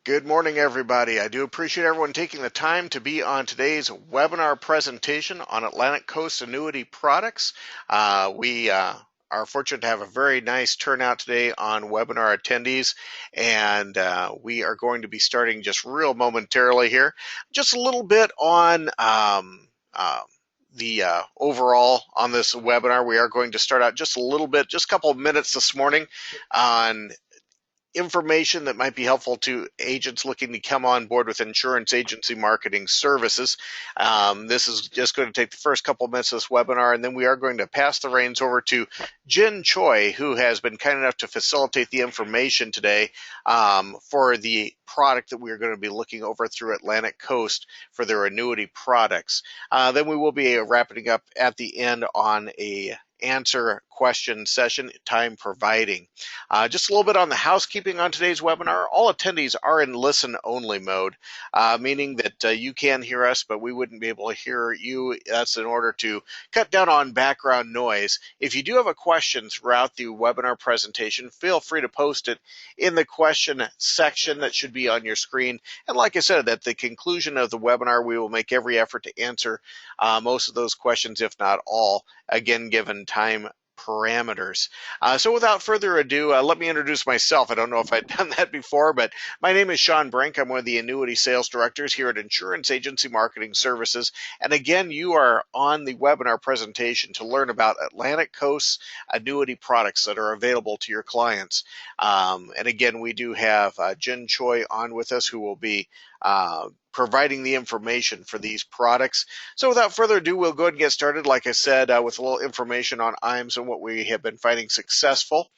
Good morning, everybody. I do appreciate everyone taking the time to be on today's webinar presentation on Atlantic Coast annuity products. We are fortunate to have a very nice turnout today on webinar attendees, and we are going to be starting just real momentarily here. Just a little bit on the overall on this webinar. We are going to start out just a little bit, just a couple of minutes this morning on information that might be helpful to agents looking to come on board with insurance agency marketing services. This is just going to take the first couple of minutes of this webinar, and then we are going to pass the reins over to Jen Choi, who has been kind enough to facilitate the information today for the product that we are going to be looking over through Atlantic Coast for their annuity products. Then we will be wrapping up at the end on a answer question session, time providing. Just a little bit on the housekeeping on today's webinar. All attendees are in listen-only mode, meaning that you can hear us, but we wouldn't be able to hear you. That's in order to cut down on background noise. If you do have a question throughout the webinar presentation, feel free to post it in the question section that should be on your screen. And like I said, at the conclusion of the webinar, we will make every effort to answer most of those questions, if not all, again, given time parameters. So without further ado, let me introduce myself. I don't know if I've done that before, but my name is Sean Brink. I'm one of the annuity sales directors here at Insurance Agency Marketing Services. And again, you are on the webinar presentation to learn about Atlantic Coast's annuity products that are available to your clients. And again, we do have Jen Choi on with us, who will be providing the information for these products. So without further ado, we'll go ahead and get started, like I said, with a little information on IAMS and what we have been finding successful.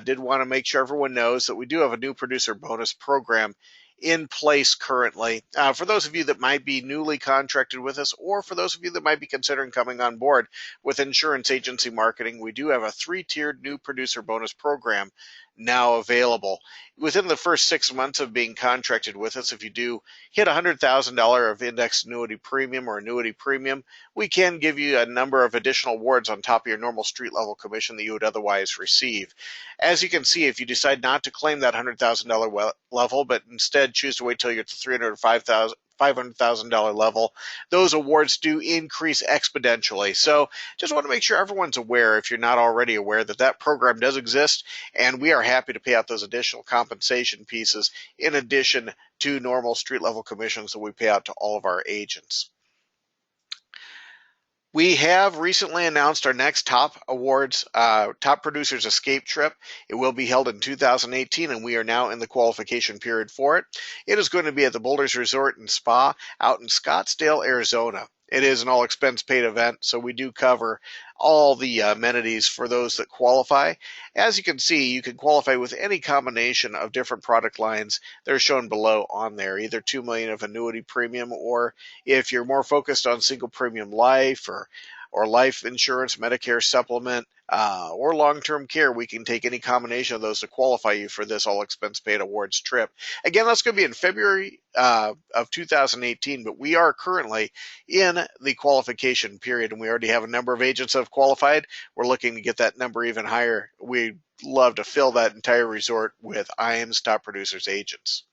Did want to make sure everyone knows that we do have a new producer bonus program in place currently. For those of you that might be newly contracted with us, or for those of you that might be considering coming on board with insurance agency marketing, we do have a 3-tiered new producer bonus program now available. Within the first 6 months of being contracted with us, if you do hit $100,000 of indexed annuity premium or annuity premium, we can give you a number of additional awards on top of your normal street level commission that you would otherwise receive. As you can see, if you decide not to claim that $100,000 level, but instead choose to wait till you're at the $500,000 level, those awards do increase exponentially. So just want to make sure everyone's aware, if you're not already aware, that that program does exist, and we are happy to pay out those additional compensation pieces in addition to normal street level commissions that we pay out to all of our agents. We have recently announced our next top awards, Top Producers Escape Trip. It will be held in 2018, and we are now in the qualification period for it. It is going to be at the Boulders Resort and Spa out in Scottsdale, Arizona. It is an all-expense paid event, so we do cover all the amenities for those that qualify. As you can see, you can qualify with any combination of different product lines that are shown below on there, either $2 million of annuity premium, or if you're more focused on single premium life or life insurance, Medicare supplement, or long-term care, we can take any combination of those to qualify you for this all-expense-paid awards trip. Again, that's going to be in February of 2018, but we are currently in the qualification period, and we already have a number of agents that have qualified. We're looking to get that number even higher. We'd love to fill that entire resort with IAMS Top Producers agents.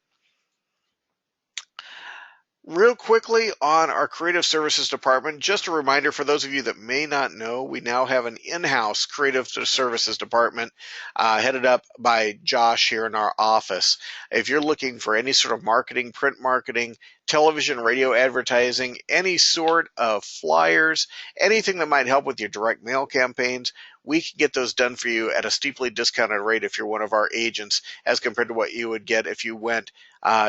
Real quickly on our creative services department, just a reminder for those of you that may not know, we now have an in-house creative services department headed up by Josh here in our office. If you're looking for any sort of marketing, print marketing, television, radio advertising, any sort of flyers, anything that might help with your direct mail campaigns, we can get those done for you at a steeply discounted rate if you're one of our agents, as compared to what you would get if you went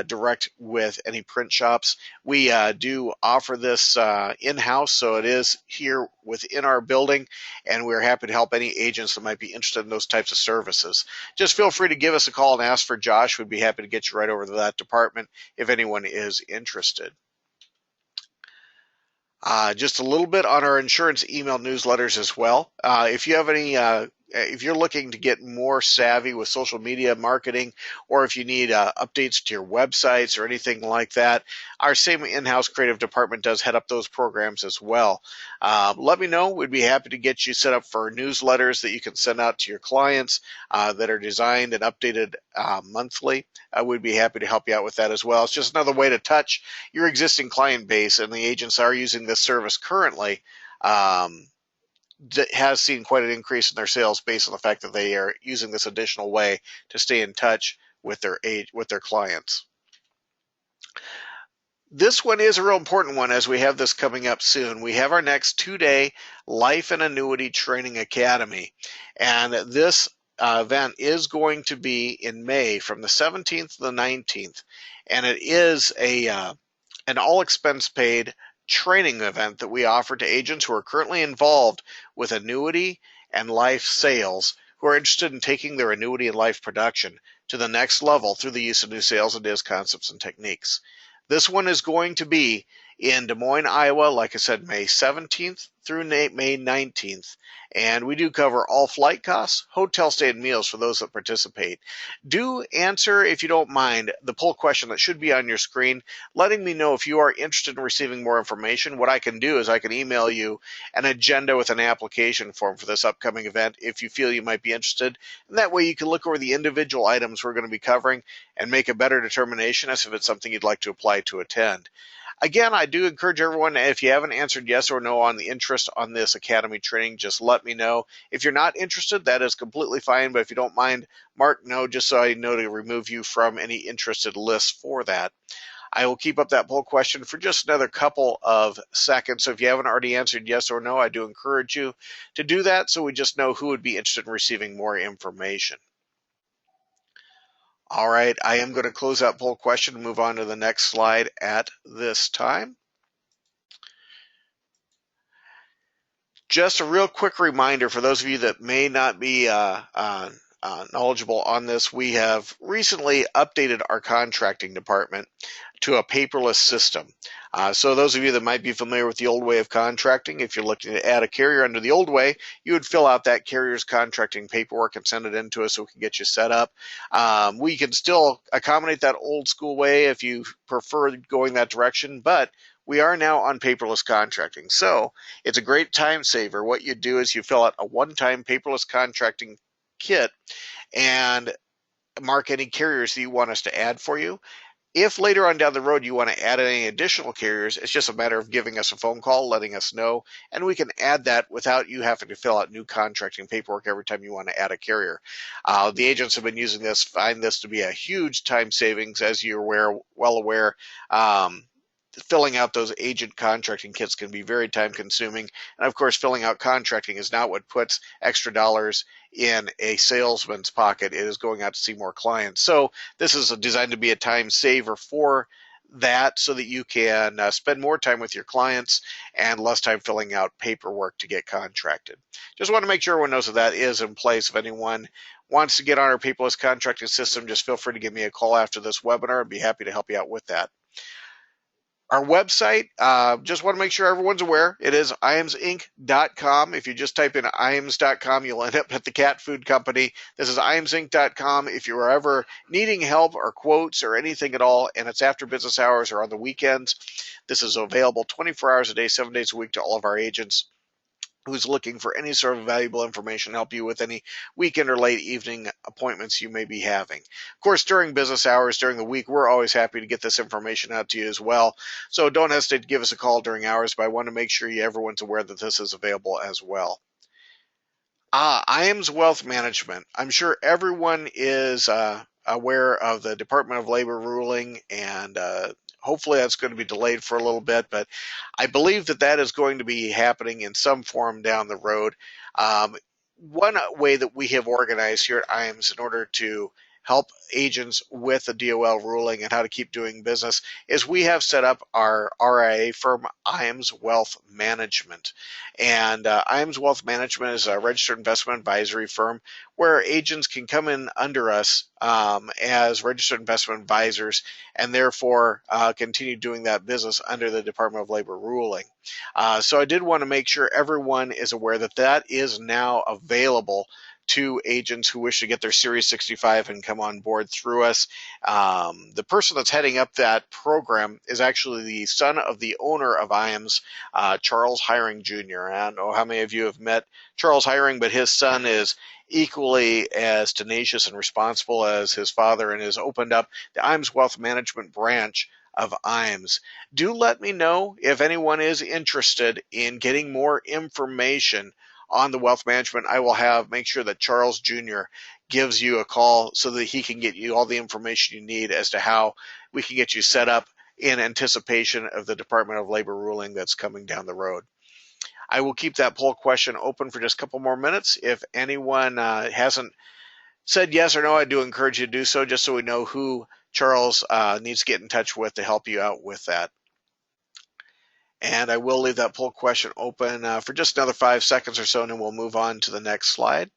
direct with any print shops. We do offer this in-house, so it is here within our building, and we're happy to help any agents that might be interested in those types of services. Just feel free to give us a call and ask for Josh. We'd be happy to get you right over to that department if anyone is interested. Just a little bit on our insurance email newsletters as well. If you have any if you're looking to get more savvy with social media marketing, or if you need updates to your websites or anything like that, our same in-house creative department does head up those programs as well. Let me know. We'd be happy to get you set up for newsletters that you can send out to your clients that are designed and updated monthly. We'd be happy to help you out with that as well. It's just another way to touch your existing client base, and the agents are using this service currently. Has seen quite an increase in their sales based on the fact that they are using this additional way to stay in touch with their clients. This one is a real important one as we have this coming up soon. We have our next 2-day Life and Annuity Training Academy, and this event is going to be in May from the 17th to the 19th, and it is an all expense paid training event that we offer to agents who are currently involved with annuity and life sales, who are interested in taking their annuity and life production to the next level through the use of new sales ideas, concepts, and techniques. This one is going to be in Des Moines, Iowa, like I said, May 17th through May 19th. And we do cover all flight costs, hotel stay, and meals for those that participate. Do answer, if you don't mind, the poll question that should be on your screen, letting me know if you are interested in receiving more information. What I can do is I can email you an agenda with an application form for this upcoming event if you feel you might be interested. And that way you can look over the individual items we're going to be covering and make a better determination as if it's something you'd like to apply to attend. Again, I do encourage everyone, if you haven't answered yes or no on the interest on this Academy training, just let me know. If you're not interested, that is completely fine, but if you don't mind, mark no, just so I know to remove you from any interested lists for that. I will keep up that poll question for just another couple of seconds, so if you haven't already answered yes or no, I do encourage you to do that so we just know who would be interested in receiving more information. All right, I am going to close that poll question and move on to the next slide at this time. Just a real quick reminder for those of you that may not be knowledgeable on this, we have recently updated our contracting department to a paperless system. So those of you that might be familiar with the old way of contracting, if you're looking to add a carrier under the old way, you would fill out that carrier's contracting paperwork and send it in to us so we can get you set up. We can still accommodate that old school way if you prefer going that direction, but we are now on paperless contracting. So it's a great time saver. What you do is you fill out a one-time paperless contracting kit and mark any carriers that you want us to add for you. If later on down the road you want to add any additional carriers, it's just a matter of giving us a phone call, letting us know, and we can add that without you having to fill out new contracting paperwork every time you want to add a carrier. The agents have been using this, find this to be a huge time savings, as you're well aware. Filling out those agent contracting kits can be very time consuming. And of course, filling out contracting is not what puts extra dollars in a salesman's pocket. It is going out to see more clients. So this is designed to be a time saver for that, so that you can spend more time with your clients and less time filling out paperwork to get contracted. Just want to make sure everyone knows that that is in place. If anyone wants to get on our paperless contracting system, just feel free to give me a call after this webinar. I'd be happy to help you out with that. Our website, just want to make sure everyone's aware, it is iamsinc.com. If you just type in iams.com, you'll end up at the cat food company. This is iamsinc.com. If you're ever needing help or quotes or anything at all, and it's after business hours or on the weekends, this is available 24 hours a day, 7 days a week to all of our agents who's looking for any sort of valuable information to help you with any weekend or late evening appointments you may be having. Of course, during business hours, during the week, we're always happy to get this information out to you as well. So don't hesitate to give us a call during hours, but I want to make sure everyone's aware that this is available as well. IAMS Wealth Management. I'm sure everyone is aware of the Department of Labor ruling, and hopefully that's going to be delayed for a little bit, but I believe that that is going to be happening in some form down the road. One way that we have organized here at IAMS in order to help agents with the DOL ruling and how to keep doing business is we have set up our RIA firm, IAMS Wealth Management. And IAMS Wealth Management is a registered investment advisory firm where agents can come in under us as registered investment advisors and therefore continue doing that business under the Department of Labor ruling. So I did want to make sure everyone is aware that that is now available to agents who wish to get their Series 65 and come on board through us. The person that's heading up that program is actually the son of the owner of IAMS, Charles Hiring Jr. I don't know how many of you have met Charles Hiring, but his son is equally as tenacious and responsible as his father and has opened up the IAMS Wealth Management branch of IAMS. Do let me know if anyone is interested in getting more information on the wealth management. I will make sure that Charles Jr. gives you a call so that he can get you all the information you need as to how we can get you set up in anticipation of the Department of Labor ruling that's coming down the road. I will keep that poll question open for just a couple more minutes. If anyone hasn't said yes or no, I do encourage you to do so, just so we know who Charles needs to get in touch with to help you out with that. And I will leave that poll question open for just another 5 seconds or so, and then we'll move on to the next slide.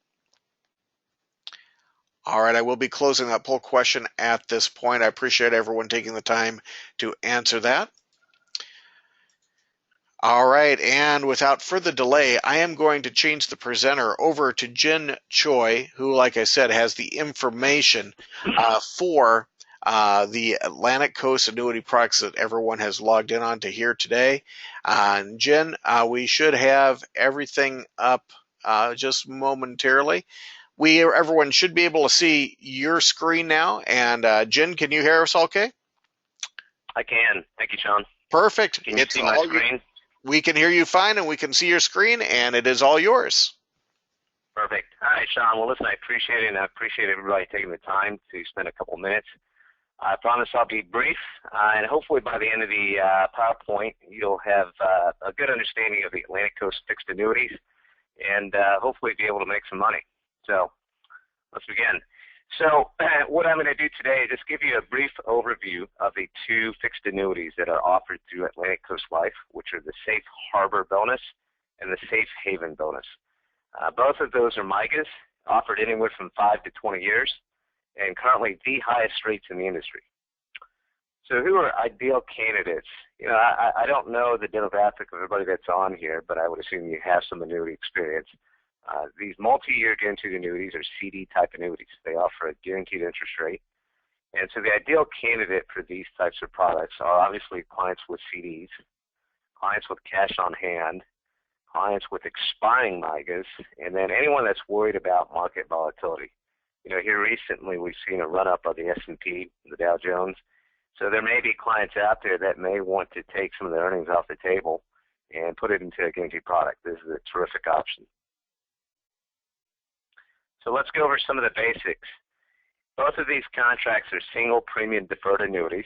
All right, I will be closing that poll question at this point. I appreciate everyone taking the time to answer that. All right, and without further delay, I am going to change the presenter over to Jen Choi, who, like I said, has the information for the Atlantic Coast annuity products that everyone has logged in on to hear today. Jen, we should have everything up just momentarily. Everyone should be able to see your screen now. And Jen, can you hear us okay? I can. Thank you, Sean. Perfect. Can you see my screen? We can hear you fine, and we can see your screen, and it is all yours. Perfect. All right, Sean. Well, listen, I appreciate it, and I appreciate everybody taking the time to spend a couple minutes. I promise I'll be brief, and hopefully by the end of the PowerPoint, you'll have a good understanding of the Atlantic Coast fixed annuities, and hopefully be able to make some money. So let's begin. So what I'm going to do today is just give you a brief overview of the two fixed annuities that are offered through Atlantic Coast Life, which are the Safe Harbor Bonus and the Safe Haven Bonus. Both of those are MIGAs, offered anywhere from 5 to 20 years, and currently the highest rates in the industry. So who are ideal candidates? You know, I don't know the demographic of everybody that's on here, but I would assume you have some annuity experience. These multi-year guaranteed annuities are CD-type annuities. They offer a guaranteed interest rate. And so the ideal candidate for these types of products are obviously clients with CDs, clients with cash on hand, clients with expiring MIGAs, and then anyone that's worried about market volatility. You know, here recently we've seen a run-up of the S&P, the Dow Jones. So there may be clients out there that may want to take some of their earnings off the table and put it into a guaranteed product. This is a terrific option. So let's go over some of the basics. Both of these contracts are single premium deferred annuities.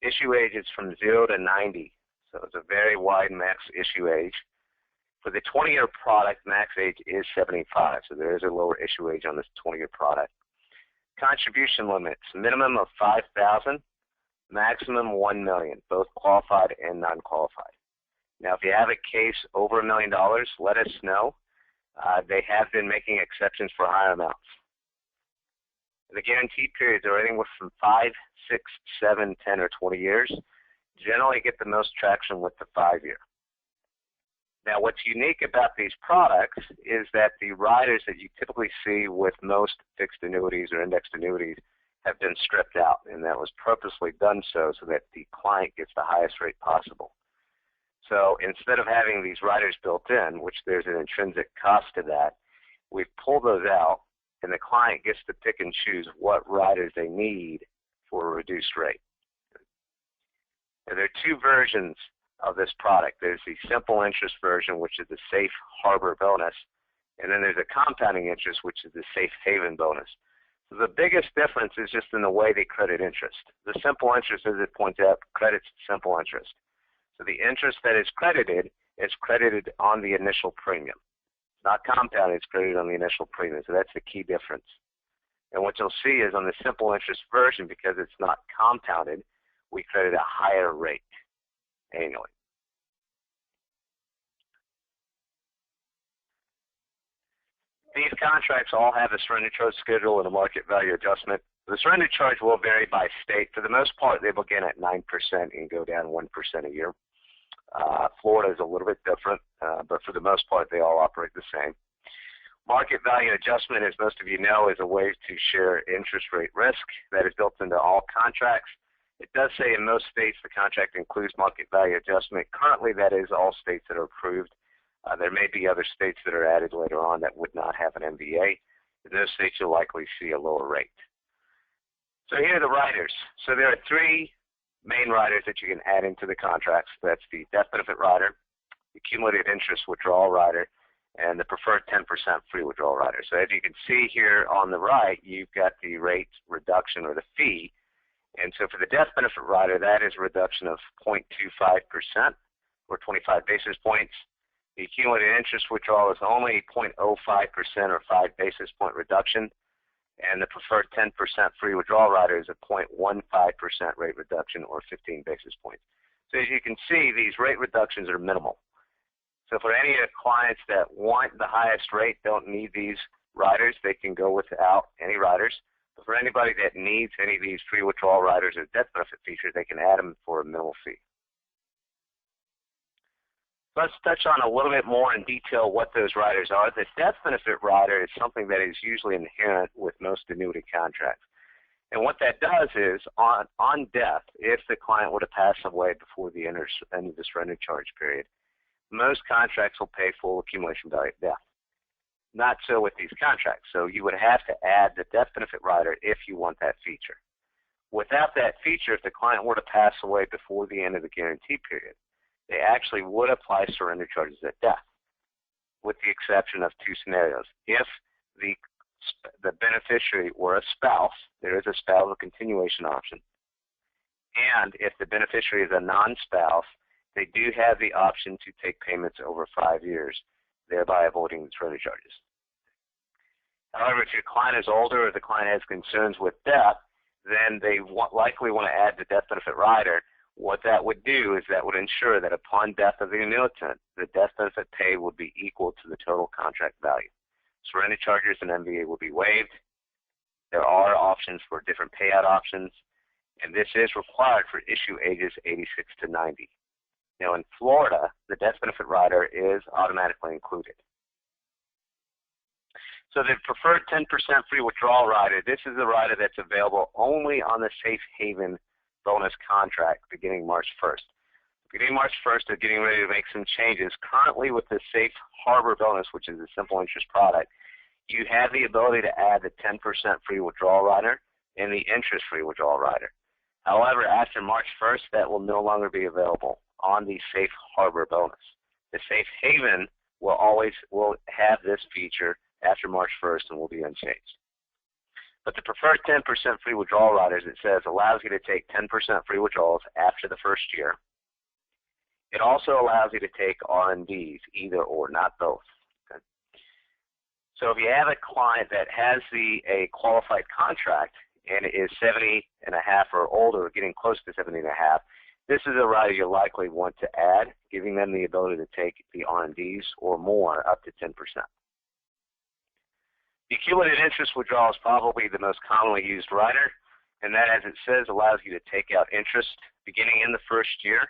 Issue age is from 0 to 90, so it's a very wide max issue age. For the 20-year product, max age is 75, so there is a lower issue age on this 20-year product. Contribution limits, minimum of $5,000, maximum $1 million, both qualified and non-qualified. Now, if you have a case over $1 million, let us know. They have been making exceptions for higher amounts. The guarantee periods are anywhere from 5, 6, 7, 10, or 20 years. Generally get the most traction with the 5-year. Now, what's unique about these products is that the riders that you typically see with most fixed annuities or indexed annuities have been stripped out, and that was purposely done so that the client gets the highest rate possible. So instead of having these riders built in, which there's an intrinsic cost to that, we've pulled those out, and the client gets to pick and choose what riders they need for a reduced rate. Now, there are two versions of this product. There's the simple interest version, which is the Safe Harbor Bonus, and then there's a compounding interest, which is the Safe Haven Bonus. So the biggest difference is just in the way they credit interest. The simple interest, as it points out, credits simple interest. So the interest that is credited on the initial premium. It's not compounded, it's credited on the initial premium. So that's the key difference. And what you'll see is on the simple interest version, because it's not compounded, we credit a higher rate annually. These contracts all have a surrender charge schedule and a market value adjustment. The surrender charge will vary by state. For the most part, they begin at 9% and go down 1% a year. Florida is a little bit different, but for the most part, they all operate the same. Market value adjustment, as most of you know, is a way to share interest rate risk that is built into all contracts. It does say in most states the contract includes market value adjustment. Currently, that is all states that are approved. There may be other states that are added later on that would not have an MVA. In those states, you'll likely see a lower rate. So here are the riders. So there are three main riders that you can add into the contracts. That's the death benefit rider, the accumulated interest withdrawal rider, and the preferred 10% free withdrawal rider. So as you can see here on the right, you've got the rate reduction or the fee. And so for the death benefit rider, that is a reduction of 0.25% or 25 basis points. The accumulated interest withdrawal is only 0.05% or 5 basis point reduction. And the preferred 10% free withdrawal rider is a 0.15% rate reduction or 15 basis points. So as you can see, these rate reductions are minimal. So for any of the clients that want the highest rate, don't need these riders, they can go without any riders. But for anybody that needs any of these free withdrawal riders or death benefit features, they can add them for a minimal fee. Let's touch on a little bit more in detail what those riders are. The death benefit rider is something that is usually inherent with most annuity contracts. And what that does is, on death, if the client were to pass away before the end of the surrender charge period, most contracts will pay full accumulation value at death. Not so with these contracts. So you would have to add the death benefit rider if you want that feature. Without that feature, if the client were to pass away before the end of the guarantee period, they actually would apply surrender charges at death, with the exception of two scenarios. If the beneficiary were a spouse, there is a spousal continuation option. And if the beneficiary is a non-spouse, they do have the option to take payments over 5 years, thereby avoiding the surrender charges. However, if your client is older or the client has concerns with death, then they likely want to add the death benefit rider. What that would do is that would ensure that upon death of the annuitant, the death benefit paid would be equal to the total contract value. Surrender charges and MVA will be waived. There are options for different payout options, and this is required for issue ages 86 to 90. Now in Florida, the death benefit rider is automatically included. So the preferred 10% free withdrawal rider, this is the rider that's available only on the Safe Haven bonus contract beginning March 1st. Beginning March 1st, they're getting ready to make some changes. Currently with the Safe Harbor bonus, which is a simple interest product, you have the ability to add the 10% free withdrawal rider and the interest-free withdrawal rider. However, after March 1st, that will no longer be available on the Safe Harbor bonus. The Safe Haven will have this feature after March 1st and will be unchanged. But the preferred 10% free withdrawal riders, it says, allows you to take 10% free withdrawals after the first year. It also allows you to take R&Ds, either or, not both. Okay. So if you have a client that has a qualified contract and is 70 and a half or older, or getting close to 70 and a half, this is a rider you'll likely want to add, giving them the ability to take the R&Ds or more up to 10%. The accumulated interest withdrawal is probably the most commonly used rider, and that, as it says, allows you to take out interest beginning in the first year.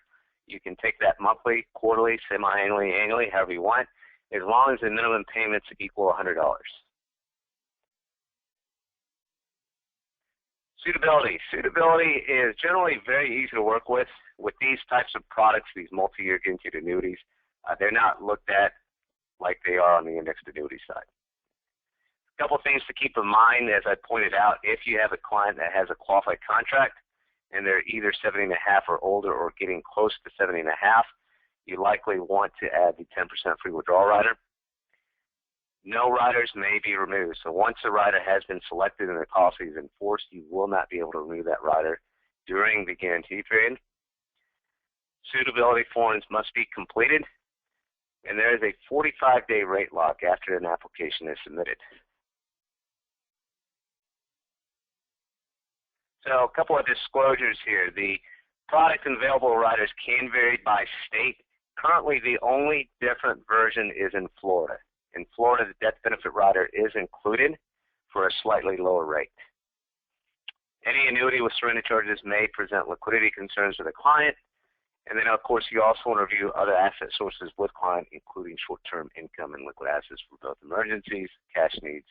You can take that monthly, quarterly, semi-annually, annually, however you want, as long as the minimum payments equal $100. Suitability. Suitability is generally very easy to work with. With these types of products, these multi-year guaranteed annuities, they're not looked at like they are on the indexed annuity side. A couple of things to keep in mind, as I pointed out, if you have a client that has a qualified contract and they're either 70 and a half or older or getting close to 70 and a half, you likely want to add the 10% free withdrawal rider. No riders may be removed. So once a rider has been selected and the policy is enforced, you will not be able to remove that rider during the guarantee period. Suitability forms must be completed, and there is a 45-day rate lock after an application is submitted. So a couple of disclosures here. The product and available riders can vary by state. Currently, the only different version is in Florida. In Florida, the death benefit rider is included for a slightly lower rate. Any annuity with surrender charges may present liquidity concerns for the client, And then, of course, you also want to review other asset sources with client, including short-term income and liquid assets for both emergencies, cash needs,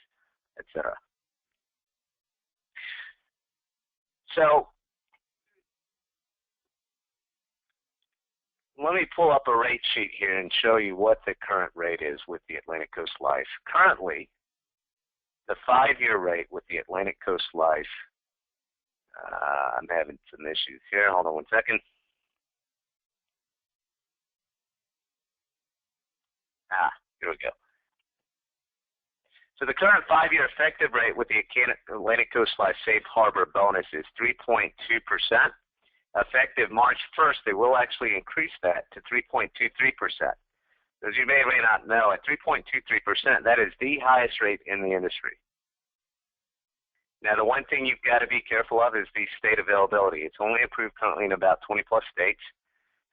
etc. So let me pull up a rate sheet here and show you what the current rate is with the Atlantic Coast Life. Currently, the 5-year rate with the Atlantic Coast Life, I'm having some issues here. Hold on one second. Here we go. So the current 5-year effective rate with the Atlantic Coast Life Safe Harbor bonus is 3.2%. Effective March 1st, they will actually increase that to 3.23%. As you may or may not know, at 3.23%, that is the highest rate in the industry. Now, the one thing you've got to be careful of is the state availability. It's only approved currently in about 20-plus states.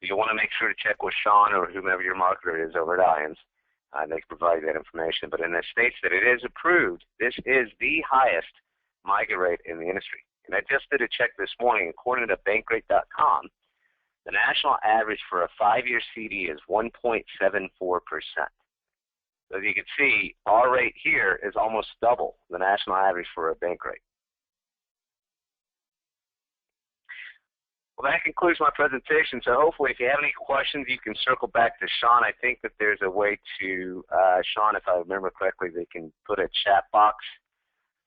You'll want to make sure to check with Sean or whomever your marketer is over at IANS. They can provide you that information. But in the states that it is approved, this is the highest MIGA rate in the industry. And I just did a check this morning. According to bankrate.com, the national average for a 5-year CD is 1.74%. So as you can see, our rate here is almost double the national average for a bank rate. Well, that concludes my presentation. So hopefully, if you have any questions, you can circle back to Sean. I think that there's a way to, Sean, if I remember correctly, they can put a chat box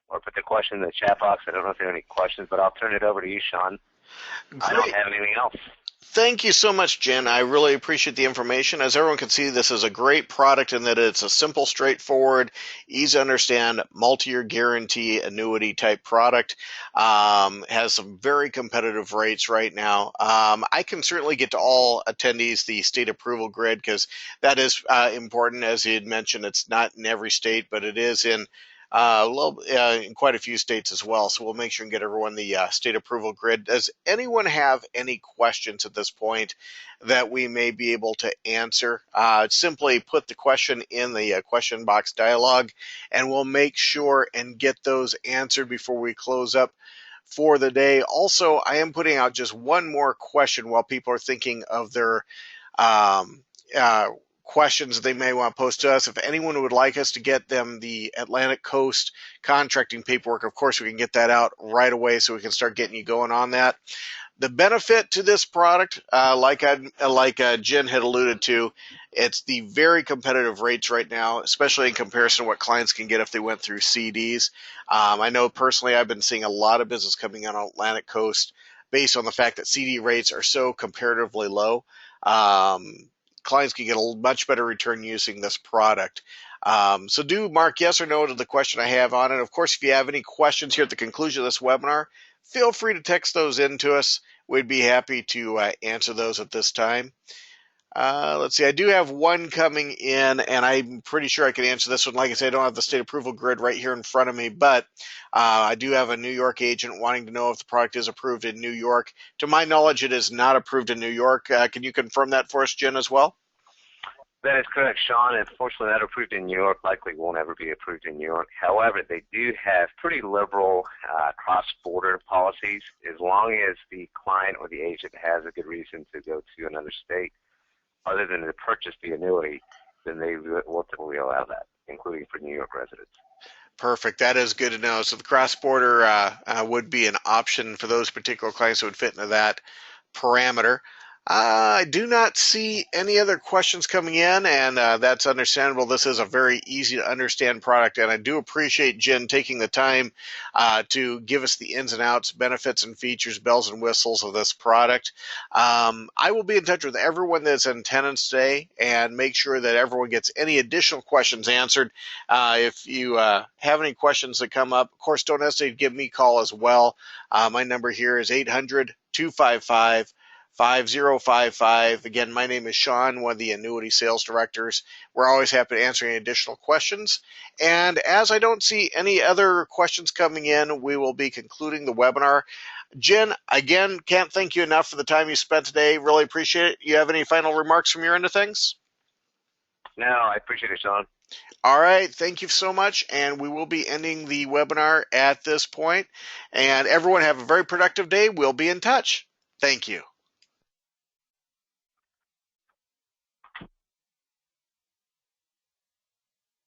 or put the question in the chat box. I don't know if there are any questions, but I'll turn it over to you, Sean. Great. I don't have anything else. Thank you so much, Jen. I really appreciate the information. As everyone can see, this is a great product in that it's a simple, straightforward, easy to understand, multi-year guarantee annuity type product. Has some very competitive rates right now. I can certainly get to all attendees the state approval grid because that is important. As you had mentioned, it's not in every state, but it is in in quite a few states as well. So we'll make sure and get everyone the state approval grid. Does anyone have any questions at this point that we may be able to answer? Simply put the question in the question box dialog, and we'll make sure and get those answered before we close up for the day. Also, I am putting out just one more question while people are thinking of their questions that they may want to post to us. If anyone would like us to get them the Atlantic Coast contracting paperwork, of course, we can get that out right away so we can start getting you going on that. The benefit to this product, like Jen had alluded to, it's the very competitive rates right now, especially in comparison to what clients can get if they went through CDs. I know personally I've been seeing a lot of business coming on Atlantic Coast based on the fact that CD rates are so comparatively low. Clients can get a much better return using this product. So do mark yes or no to the question I have on it. Of course, if you have any questions here at the conclusion of this webinar, feel free to text those in to us. We'd be happy to answer those at this time. Let's see, I do have one coming in, and I'm pretty sure I can answer this one. Like I said, I don't have the state approval grid right here in front of me, but I do have a New York agent wanting to know if the product is approved in New York. To my knowledge, it is not approved in New York. Can you confirm that for us, Jen, as well? That is correct, Sean. Unfortunately, not approved in New York. Likely won't ever be approved in New York. However, they do have pretty liberal cross-border policies. As long as the client or the agent has a good reason to go to another state, other than to purchase the annuity, then they will typically allow that, including for New York residents. Perfect. That is good to know. So the cross-border would be an option for those particular clients who would fit into that parameter. I do not see any other questions coming in, and that's understandable. This is a very easy to understand product, and I do appreciate Jen taking the time to give us the ins and outs, benefits and features, bells and whistles of this product. I will be in touch with everyone that's in attendance today and make sure that everyone gets any additional questions answered. If you have any questions that come up, of course, don't hesitate to give me a call as well. My number here is 800-255-5055. Again, my name is Sean, one of the annuity sales directors. We're always happy to answer any additional questions. And as I don't see any other questions coming in, we will be concluding the webinar. Jen, again, can't thank you enough for the time you spent today. Really appreciate it. You have any final remarks from your end of things? No, I appreciate it, Sean. All right. Thank you so much. And we will be ending the webinar at this point. And everyone have a very productive day. We'll be in touch. Thank you.